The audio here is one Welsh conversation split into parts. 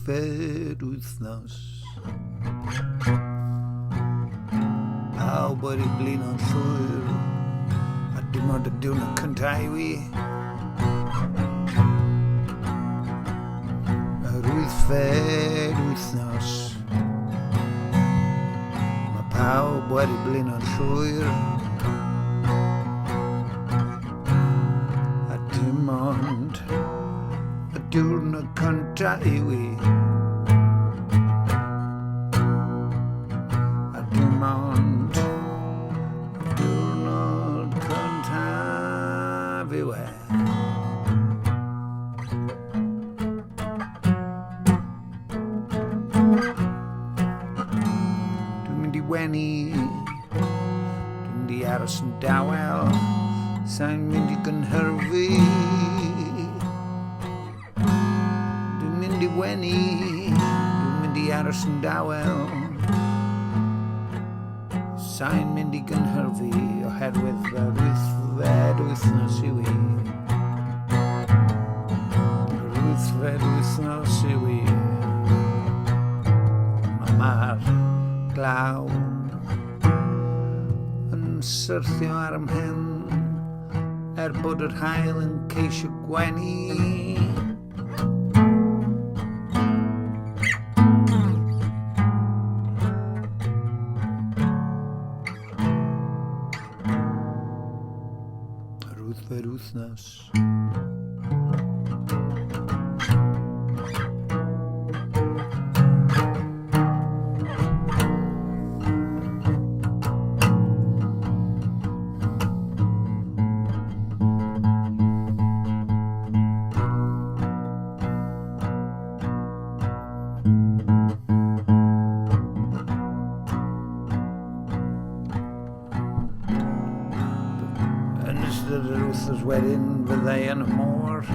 wythfed, wythnos. Pawb wedi blin o'n llwyr, a dim ond y diwrnod cyntaf i wi. Yr wythfed, wythnos. Mae pawb wedi blin o'n llwyr, a dim ond y diwrnod cyntaf i wi. A dim ond y diwrnod cyntaf i we. Dwi'n mynd i wenu, dwi'n mynd i aros yn dawel, sa'n mynd i gynhyrfu. Dwi'n mynd i wenu, dwi'n mynd i aros yn dawel, sa'n mynd i gynhyrfu oherwydd yr wythfed wythnos i wi. Yr wythfed wythnos i wi. Mae'r glaw yn syrthio ar ymhen bod yr haul yn ceisio gwenu. Yr wythfed wythnos. Yn ystod yr wythnos wedyn fyddai yn y môr,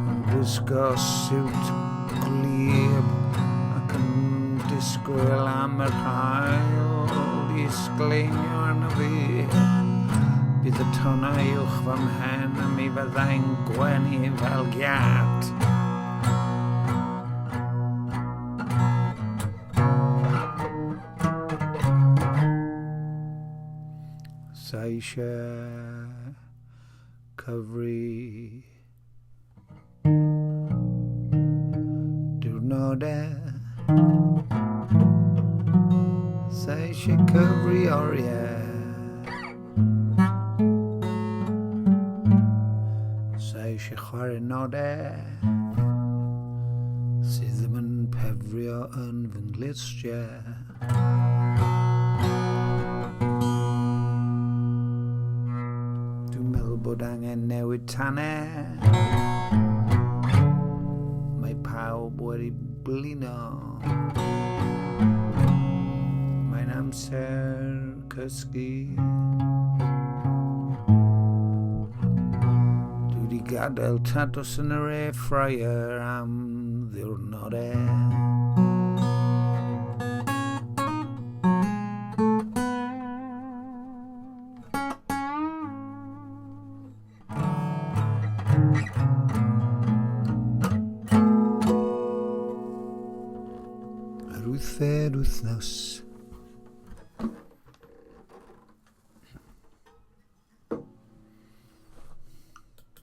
yn gwisgo siwt gwlyb ac yn disgwyl am yr haul i sgleinio arno fi. Bydd y tonnau uwch fy mhen a mi fyddai'n gwenu fel giat. Sa eisiau cyfri diwrnodau, sa eisiau cyfri oriau, sa eisiau chwarae nodau sydd ddim yn pefrio yn fy nglustiau. Bod angen newid tannau, mae pawb wedi blino, mae'n amser cysgu. Dwi wedi gadael tatws yn yr air fryer am ddiwrnodau. Yr wythfed wythnos.